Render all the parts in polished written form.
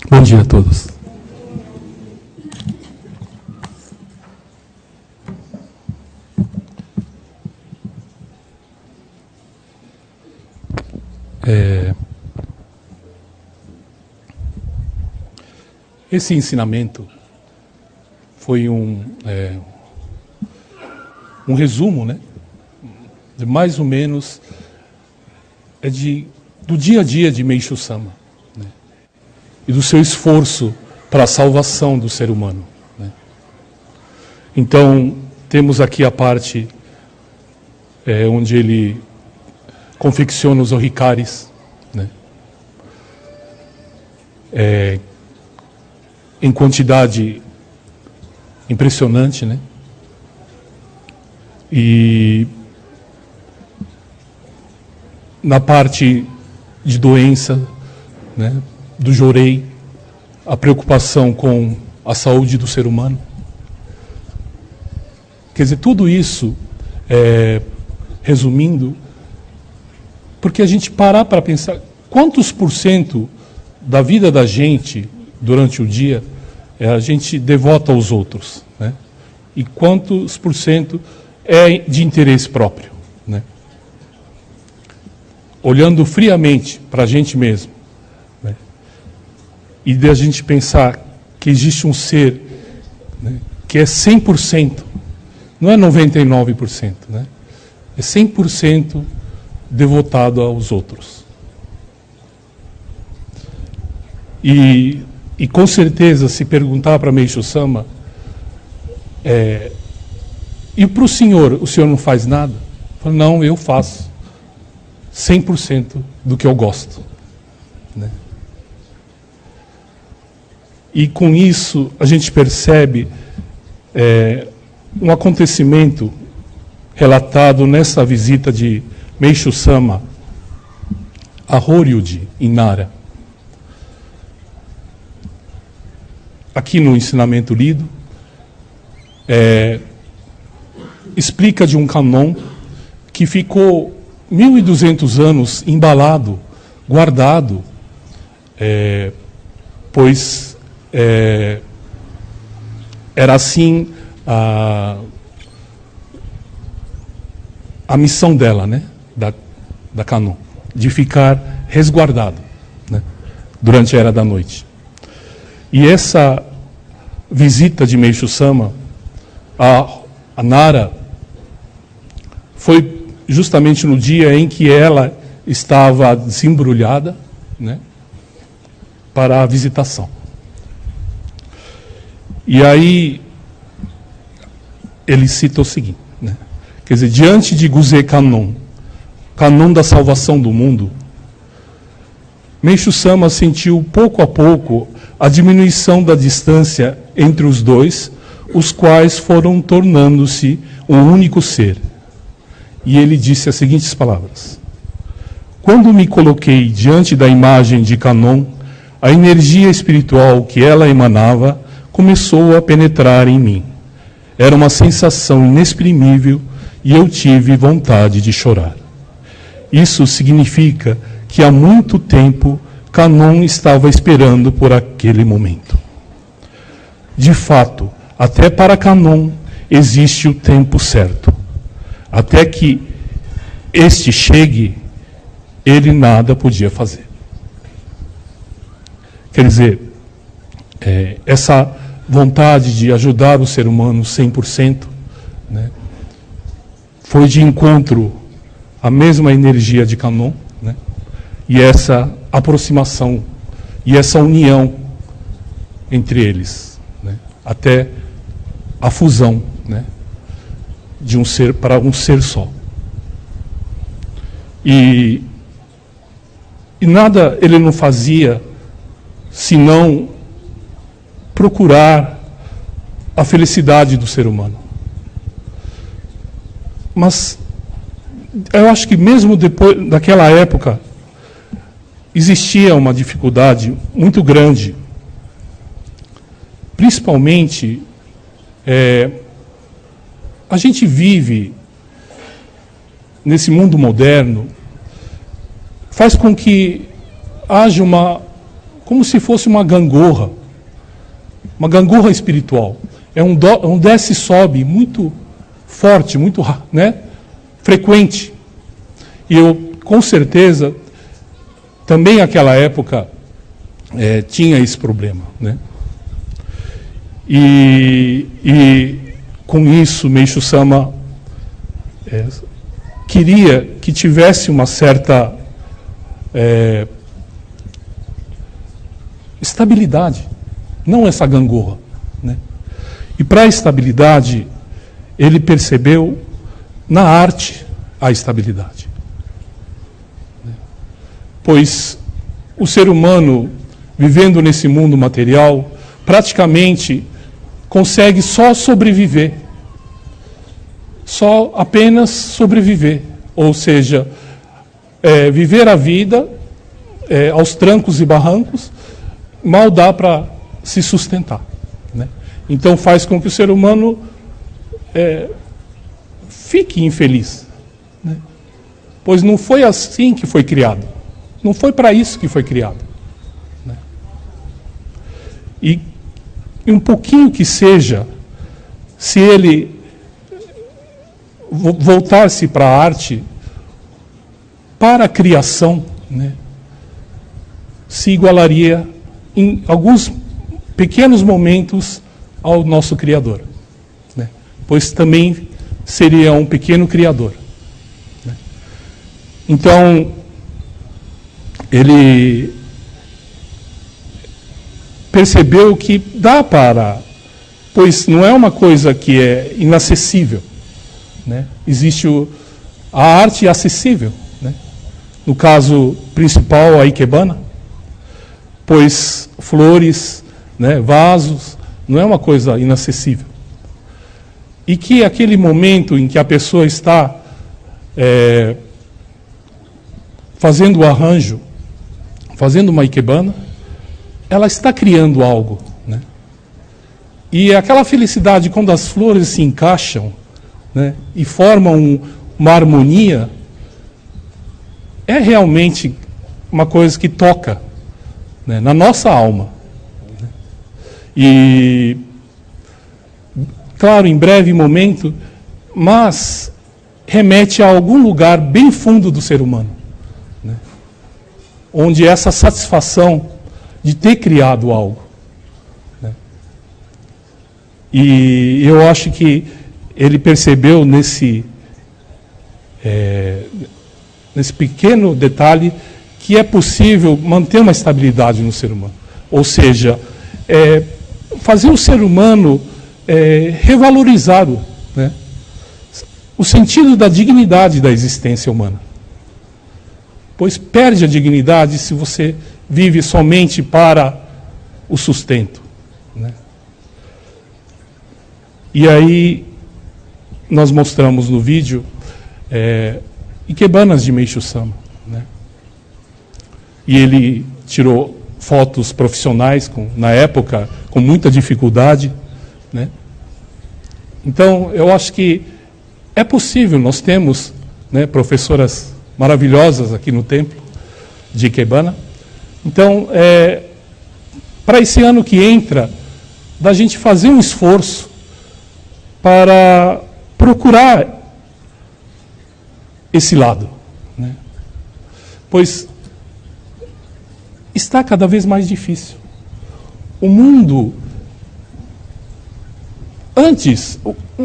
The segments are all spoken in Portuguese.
Bom dia a todos. Esse ensinamento foi um resumo, né, de mais ou menos do dia a dia de Meishu Sama, né, e do seu esforço para a salvação do ser humano, né. Então, temos aqui a parte onde ele confecciona os ohikaris, né, em quantidade impressionante, né? E na parte de doença, né, do jorei, a preocupação com a saúde do ser humano. Quer dizer, tudo isso, resumindo, porque a gente parar para pensar quantos por cento da vida da gente durante o dia a gente devota aos outros, né? E quantos por cento é de interesse próprio, né? Olhando friamente para a gente mesmo, né? E de a gente pensar que existe um ser, né, que é 100%, não é 99%, né? É 100% devotado aos outros. E com certeza, se perguntar para Meishu Sama, e para o senhor não faz nada? Falo, não, eu faço 100% do que eu gosto, né? E com isso a gente percebe um acontecimento relatado nessa visita de Meishu Sama a Horyuji, em Nara. Aqui no ensinamento lido, explica de um Kannon que ficou 1.200 anos embalado, guardado, pois era assim a missão dela, né, da Kannon, de ficar resguardado, né, durante a Era da Noite. E essa visita de Meishu Sama a Nara foi justamente no dia em que ela estava desembrulhada, né, para a visitação. E aí ele cita o seguinte, né, quer dizer, diante de Guzei Kannon, Kannon da salvação do mundo, Meishu Sama sentiu pouco a pouco a diminuição da distância entre os dois, os quais foram tornando-se um único ser. E ele disse as seguintes palavras: quando me coloquei diante da imagem de Kannon, a energia espiritual que ela emanava começou a penetrar em mim. Era uma sensação inexprimível e eu tive vontade de chorar. Isso significa que há muito tempo Kannon estava esperando por aquele momento. De fato, até para Kannon existe o tempo certo. Até que este chegue, ele nada podia fazer. Quer dizer, essa vontade de ajudar o ser humano 100%, né, foi de encontro à mesma energia de Kannon, né, e essa aproximação e essa união entre eles, né, até a fusão, né, de um ser para um ser só. E nada ele não fazia senão procurar a felicidade do ser humano. Mas eu acho que mesmo depois daquela época existia uma dificuldade muito grande, principalmente a gente vive nesse mundo moderno, faz com que haja uma como se fosse uma gangorra espiritual. É um desce e sobe muito forte, muito, né, frequente. E eu, com certeza, também naquela época, tinha esse problema, né? E com isso, Meishu Sama queria que tivesse uma certa estabilidade, não essa gangorra, né? E para a estabilidade, ele percebeu na arte a estabilidade. Pois o ser humano, vivendo nesse mundo material, praticamente consegue só sobreviver. Só apenas sobreviver. Ou seja, viver a vida aos trancos e barrancos, mal dá para se sustentar, né? Então faz com que o ser humano fique infeliz, né? Pois não foi assim que foi criado. Não foi para isso que foi criado, né? E um pouquinho que seja, se ele voltar-se para a arte, para a criação, né, se igualaria em alguns pequenos momentos ao nosso Criador, né? Pois também seria um pequeno Criador, né? Então, ele percebeu que dá para, pois não é uma coisa que é inacessível, né? Existe a arte acessível, né? No caso principal, a ikebana, pois flores, né, vasos, não é uma coisa inacessível. E que aquele momento em que a pessoa está fazendo o arranjo, fazendo uma ikebana, ela está criando algo, né? E aquela felicidade, quando as flores se encaixam, né, e formam uma harmonia, é realmente uma coisa que toca, né, na nossa alma. E, claro, em breve momento, mas remete a algum lugar bem fundo do ser humano, né, onde essa satisfação de ter criado algo, né? E eu acho que ele percebeu nesse pequeno detalhe que é possível manter uma estabilidade no ser humano. Ou seja, fazer o ser humano revalorizar né, o sentido da dignidade da existência humana. Pois perde a dignidade se você vive somente para o sustento, né? E aí nós mostramos no vídeo ikebanas de Meishu Sama, né? E ele tirou fotos profissionais, na época, com muita dificuldade, né? Então, eu acho que é possível, nós temos, né, professoras maravilhosas aqui no templo de ikebana. Então, para esse ano que entra, da gente fazer um esforço para procurar esse lado, né? Pois está cada vez mais difícil. O mundo, antes,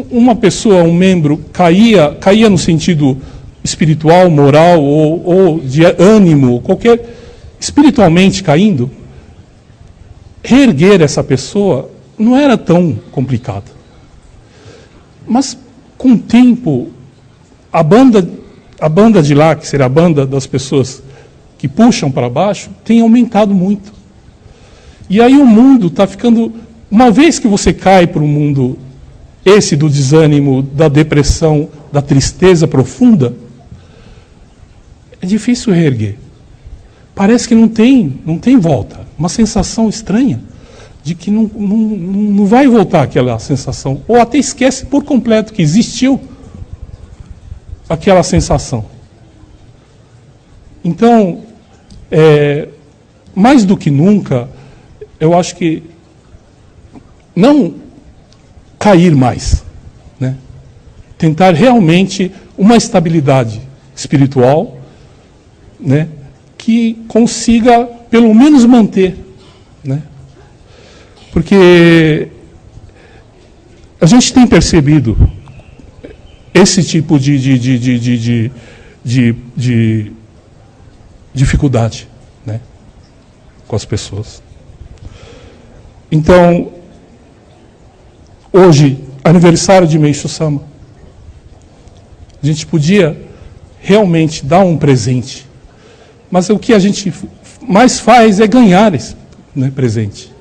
uma pessoa, um membro, caía no sentido espiritual, moral ou de ânimo, qualquer, espiritualmente caindo, reerguer essa pessoa não era tão complicado. Mas, com o tempo, a banda de lá, que será a banda das pessoas que puxam para baixo, tem aumentado muito. E aí o mundo está ficando... Uma vez que você cai para o mundo esse do desânimo, da depressão, da tristeza profunda, é difícil reerguer. Parece que não tem volta. Uma sensação estranha de que não vai voltar aquela sensação. Ou até esquece por completo que existiu aquela sensação. Então, mais do que nunca, eu acho que não cair mais, né? Tentar realmente uma estabilidade espiritual, né? Que consiga pelo menos manter, né? Porque a gente tem percebido esse tipo de dificuldade, né, com as pessoas. Então, hoje, aniversário de Meishu Sama, a gente podia realmente dar um presente, mas o que a gente mais faz é ganhar esse, né, presente.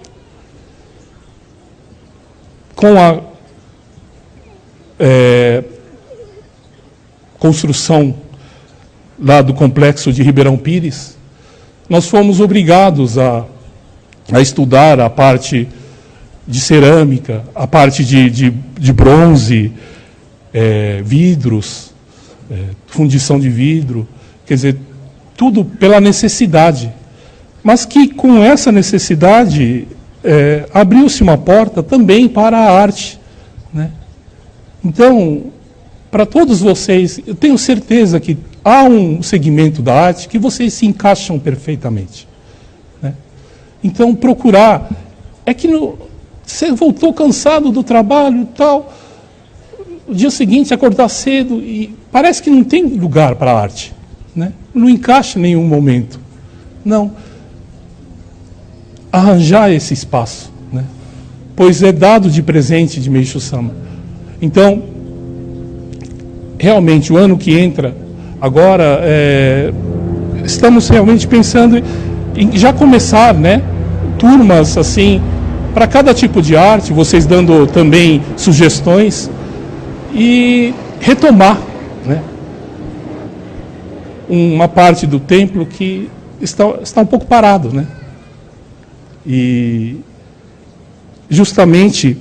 Com a construção lá do complexo de Ribeirão Pires, nós fomos obrigados a estudar a parte de cerâmica, a parte de bronze, vidros, fundição de vidro, quer dizer, tudo pela necessidade. Mas que com essa necessidade abriu-se uma porta também para a arte, né? Então, para todos vocês, eu tenho certeza que há um segmento da arte que vocês se encaixam perfeitamente, né? Então, procurar. É que você voltou cansado do trabalho e tal, o dia seguinte acordar cedo e parece que não tem lugar para a arte, né? Não encaixa em nenhum momento. Não. Arranjar esse espaço, né? Pois é dado de presente de Meishu Sama. Então, realmente, o ano que entra, agora, estamos realmente pensando em já começar, né, turmas assim, para cada tipo de arte, vocês dando também sugestões, e retomar, né, uma parte do templo que está um pouco parado, né? E justamente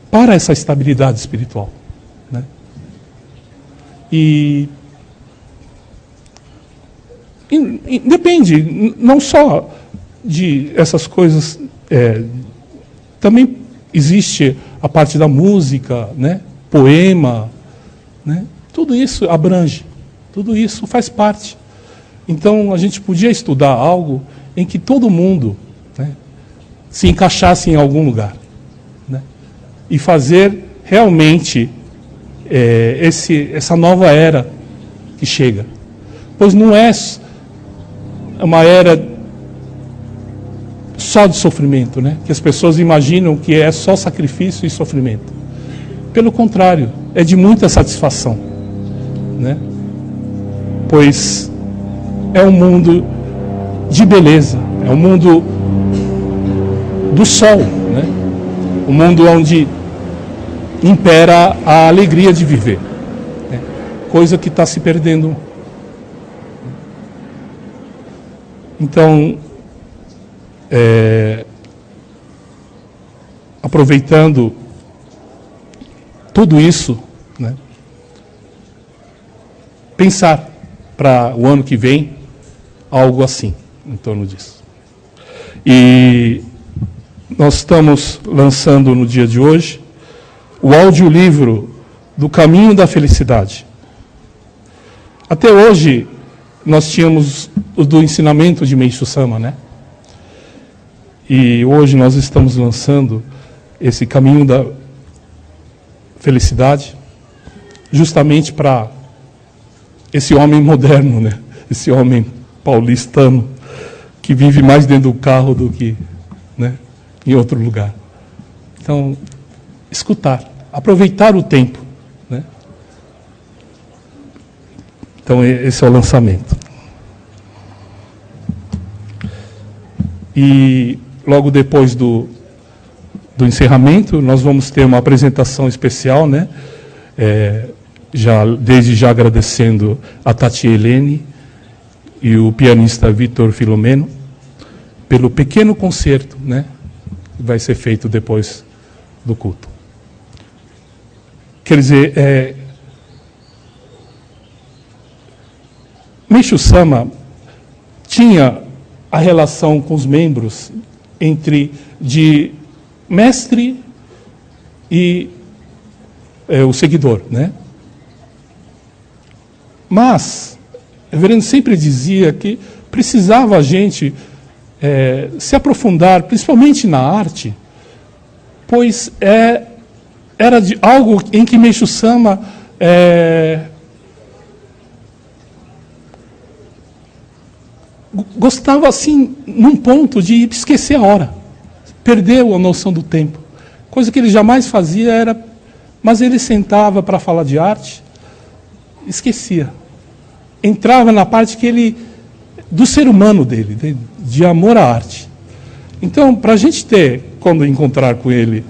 para essa estabilidade espiritual, né? E depende não só de essas coisas, também existe a parte da música, né? Poema, né? Tudo isso abrange, tudo isso faz parte. Então a gente podia estudar algo em que todo mundo, né, se encaixasse em algum lugar, né, e fazer realmente essa nova era que chega. Pois não é uma era só de sofrimento, né, que as pessoas imaginam que é só sacrifício e sofrimento. Pelo contrário, é de muita satisfação, né, pois é um mundo de beleza, é um mundo do sol, né? Um mundo onde impera a alegria de viver, né? Coisa que está se perdendo. Então, aproveitando tudo isso, né? Pensar para o ano que vem algo assim, em torno disso. E nós estamos lançando no dia de hoje o audiolivro do Caminho da Felicidade. Até hoje, nós tínhamos o do ensinamento de Meishu Sama, né? E hoje nós estamos lançando esse Caminho da Felicidade, justamente para esse homem moderno, né? Esse homem paulistano, que vive mais dentro do carro do que, né, em outro lugar. Então, escutar, aproveitar o tempo, né? Então, esse é o lançamento. E logo depois do encerramento, nós vamos ter uma apresentação especial, né? Desde já agradecendo a Tati Helene e o pianista Vitor Filomeno pelo pequeno concerto, né, que vai ser feito depois do culto. Quer dizer, Meishu Sama tinha a relação com os membros de mestre e o seguidor, né? Mas o reverendo sempre dizia que precisava a gente se aprofundar, principalmente na arte, pois era de algo em que Meixo Sama gostava, assim, num ponto de esquecer a hora. Perdeu a noção do tempo. Coisa que ele jamais fazia mas ele sentava para falar de arte, esquecia. Entrava na parte do ser humano dele, de amor à arte. Então, para a gente quando encontrar com ele,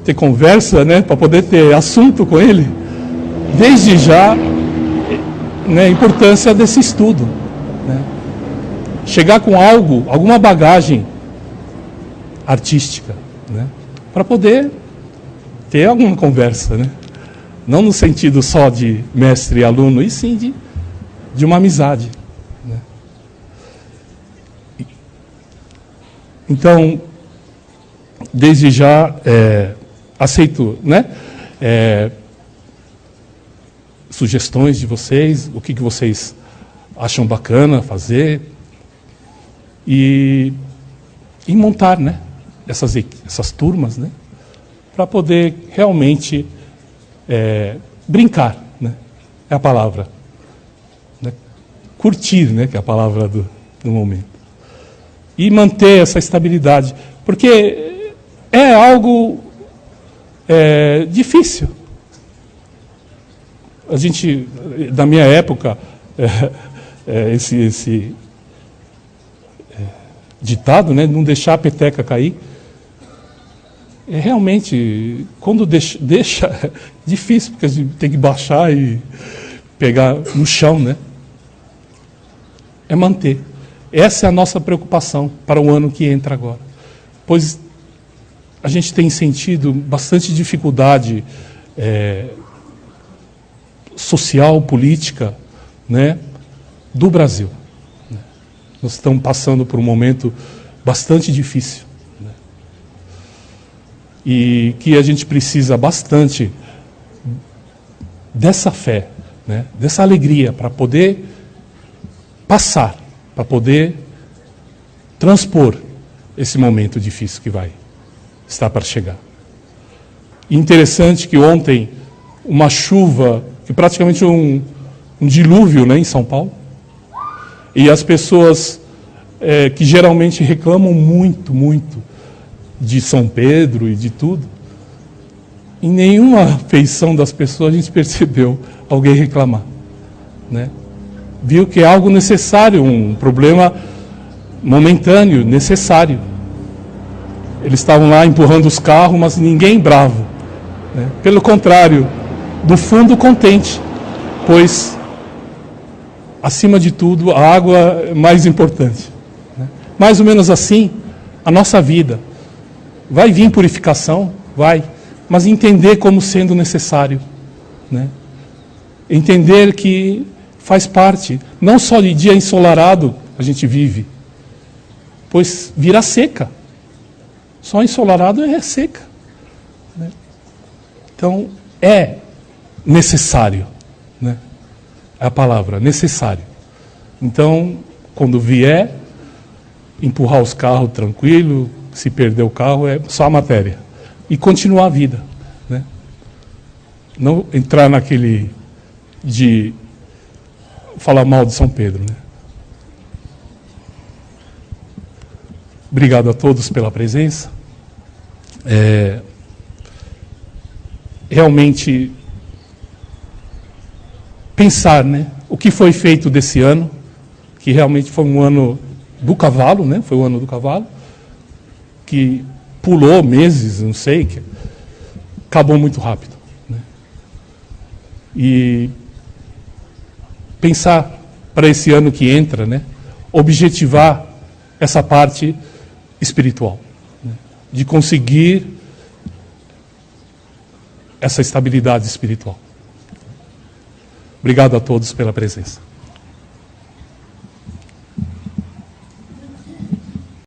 ter conversa, né, para poder ter assunto com ele, desde já, né, a importância desse estudo, né? Chegar com alguma bagagem artística, né, para poder ter alguma conversa, né? Não no sentido só de mestre e aluno, e sim de uma amizade, né? Então, desde já, aceito, né, sugestões de vocês, o que vocês acham bacana fazer, e montar, né, essas turmas, né, para poder realmente brincar, né, é a palavra, né, curtir, né, que é a palavra do momento, e manter essa estabilidade, porque é algo difícil. A gente, na minha época, esse ditado, né, não deixar a peteca cair, realmente, quando deixa, é difícil, porque a gente tem que baixar e pegar no chão, né? É manter. Essa é a nossa preocupação para o ano que entra agora. Pois a gente tem sentido bastante dificuldade social, política, né, do Brasil. Nós estamos passando por um momento bastante difícil, né? E que a gente precisa bastante dessa fé, né, dessa alegria para poder passar, para poder transpor esse momento difícil que está para chegar. E interessante que ontem uma chuva, que praticamente um dilúvio, né, em São Paulo, e as pessoas que geralmente reclamam muito, muito de São Pedro e de tudo, em nenhuma feição das pessoas a gente percebeu alguém reclamar, né? Viu que é algo necessário, um problema momentâneo, necessário. Eles estavam lá empurrando os carros, mas ninguém bravo, né? Pelo contrário, do fundo contente, pois, acima de tudo, a água é mais importante, né? Mais ou menos assim, a nossa vida. Vai vir purificação? Vai. Mas entender como sendo necessário, né? Entender que faz parte, não só de dia ensolarado a gente vive, pois virá seca. Só ensolarado é seca, né? Então, é necessário, né? É a palavra, necessário. Então, quando vier, empurrar os carros tranquilo, se perder o carro, é só a matéria. E continuar a vida, né? Não entrar naquele de falar mal de São Pedro, né? Obrigado a todos pela presença. Realmente pensar, né, o que foi feito desse ano, que realmente foi um ano do cavalo, né? Foi o ano do cavalo, que pulou meses, não sei, que acabou muito rápido, né? E pensar para esse ano que entra, né, objetivar essa parte espiritual, né, de conseguir essa estabilidade espiritual. Obrigado a todos pela presença.